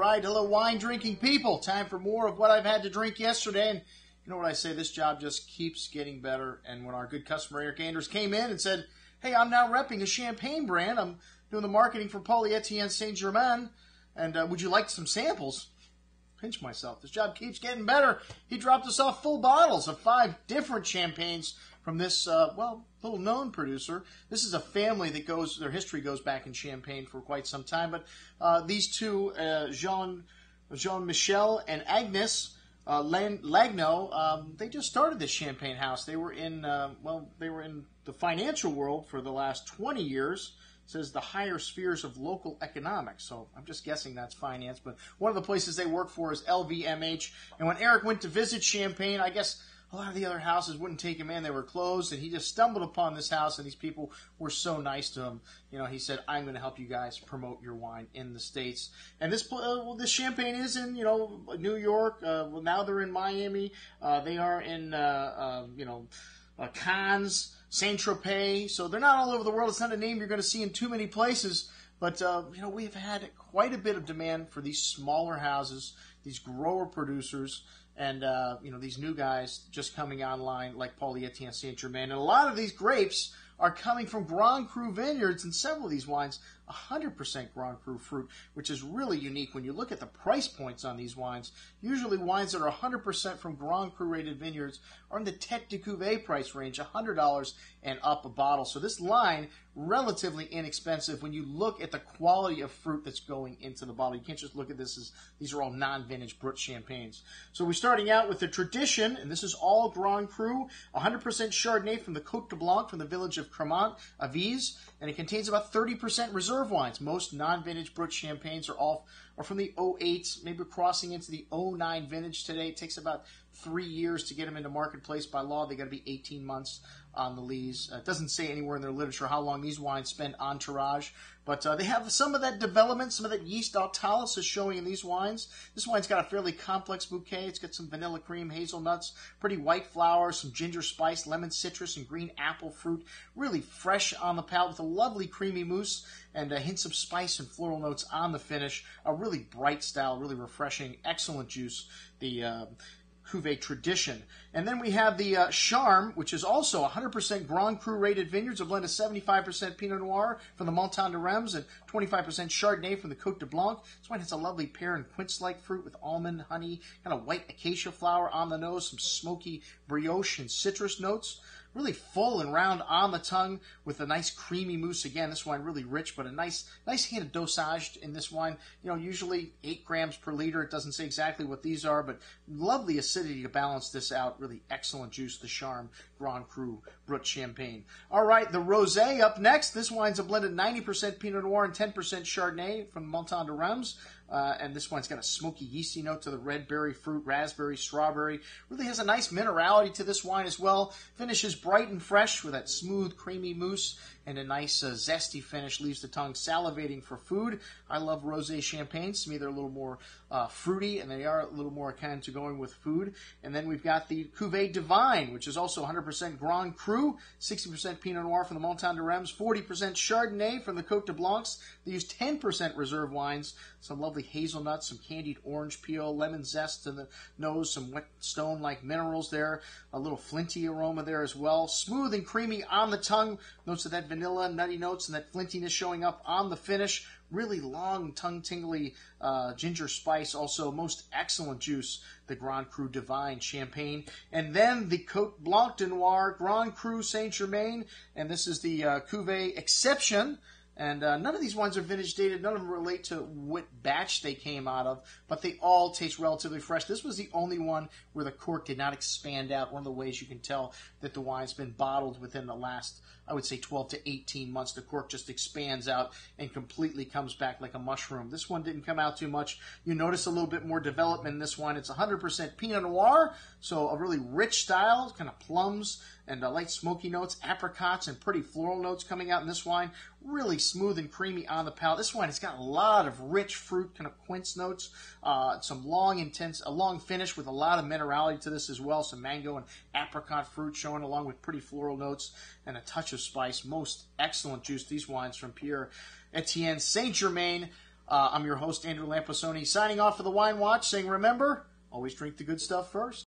right, hello wine-drinking people. Time for more of what I've had to drink yesterday. And you know what I say, this job just keeps getting better. And when our good customer Eric Anders came in and said, hey, I'm now repping a champagne brand. I'm doing the marketing for Etienne Saint Germain. And would you like some samples? Pinch myself. This job keeps getting better. He dropped us off full bottles of 5 different champagnes from this, little known producer. This is a family that their history goes back in Champagne for quite some time. But these two, Jean-Michel and Agnes Lagno, they just started this champagne house. They were in, the financial world for the last 20 years. It says the higher spheres of local economics. So I'm just guessing that's finance. But one of the places they work for is LVMH. And when Eric went to visit Champagne, I guess a lot of the other houses wouldn't take him in. They were closed, and he just stumbled upon this house, and these people were so nice to him. You know, he said, I'm going to help you guys promote your wine in the States. And this Champagne is in, New York. Now they're in Miami. They are in, Cannes, Saint-Tropez. So they're not all over the world. It's not a name you're going to see in too many places. But, we've had quite a bit of demand for these smaller houses, these grower producers, and, these new guys just coming online like Etienne Saint Germain. And a lot of these grapes are coming from Grand Cru vineyards, and several of these wines, 100% Grand Cru fruit, which is really unique when you look at the price points on these wines. Usually wines that are 100% from Grand Cru rated vineyards are in the Tête de Cuvee price range, $100 and up a bottle. So this line, relatively inexpensive when you look at the quality of fruit that's going into the bottle. You can't just look at this as these are all non-vintage Brut champagnes. So we're starting out with the Tradition, and this is all Grand Cru, 100% Chardonnay from the Côte de Blanc from the village of Cremant, Aviz, and it contains about 30% reserve wines. Most non-vintage Brut champagnes are from the 08, maybe crossing into the 09 vintage today. It takes about 3 years to get them into marketplace. By law, they got to be 18 months on the lees. It doesn't say anywhere in their literature how long these wines spend entourage, but they have some of that development, some of that yeast autolysis is showing in these wines. This wine's got a fairly complex bouquet. It's got some vanilla cream, hazelnuts, pretty white flowers, some ginger spice, lemon citrus, and green apple fruit. Really fresh on the palate with a lovely creamy mousse and hints of spice and floral notes on the finish. A really bright style, really refreshing, excellent juice. The Cuvee Tradition. And then we have the Charme, which is also 100% Grand Cru rated vineyards, a blend of 75% Pinot Noir from the Montagne de Reims and 25% Chardonnay from the Côte de Blanc. This wine has a lovely pear and quince-like fruit with almond, honey, kind of white acacia flower on the nose, some smoky brioche and citrus notes. Really full and round on the tongue with a nice creamy mousse. Again, this wine really rich, but a nice hint of dosage in this wine. Usually 8 grams per liter. It doesn't say exactly what these are, but lovely acidity to balance this out. Really excellent juice, the Charme Grand Cru Brut Champagne. All right, the Rosé up next. This wine's a blended 90% Pinot Noir and 10% Chardonnay from Montagne de Reims. And this one's got a smoky, yeasty note to the red berry fruit, raspberry, strawberry. Really has a nice minerality to this wine as well. Finishes bright and fresh with that smooth, creamy mousse and a nice zesty finish. Leaves the tongue salivating for food. I love rosé champagnes. To me, they're a little more fruity, and they are a little more akin to going with food. And then we've got the Cuvée Divine, which is also 100% Grand Cru, 60% Pinot Noir from the Montagne de Reims, 40% Chardonnay from the Côte de Blancs. They use 10% reserve wines, some lovely hazelnuts, some candied orange peel, lemon zest to the nose, some wet stone-like minerals there, a little flinty aroma there as well. Smooth and creamy on the tongue, notes of that vanilla, nutty notes, and that flintiness showing up on the finish. Really long, tongue-tingly ginger spice. Also, most excellent juice, the Grand Cru Divine Champagne. And then the Côte Blanc de Noir Grand Cru Saint Germain. And this is the Cuvée Exception. And none of these wines are vintage dated. None of them relate to what batch they came out of, but they all taste relatively fresh. This was the only one where the cork did not expand out. One of the ways you can tell that the wine's been bottled within the last, I would say, 12 to 18 months. The cork just expands out and completely comes back like a mushroom. This one didn't come out too much. You notice a little bit more development in this one. It's 100% Pinot Noir, so a really rich style, kind of plums and light smoky notes, apricots, and pretty floral notes coming out in this wine. Really smooth and creamy on the palate. This wine has got a lot of rich fruit, kind of quince notes, some a long finish with a lot of minerality to this as well. Some mango and apricot fruit showing along with pretty floral notes and a touch of spice. Most excellent juice. These wines from Etienne Saint Germain. I'm your host, Andrew Lamposoni, signing off for the Wine Watch, saying remember, always drink the good stuff first.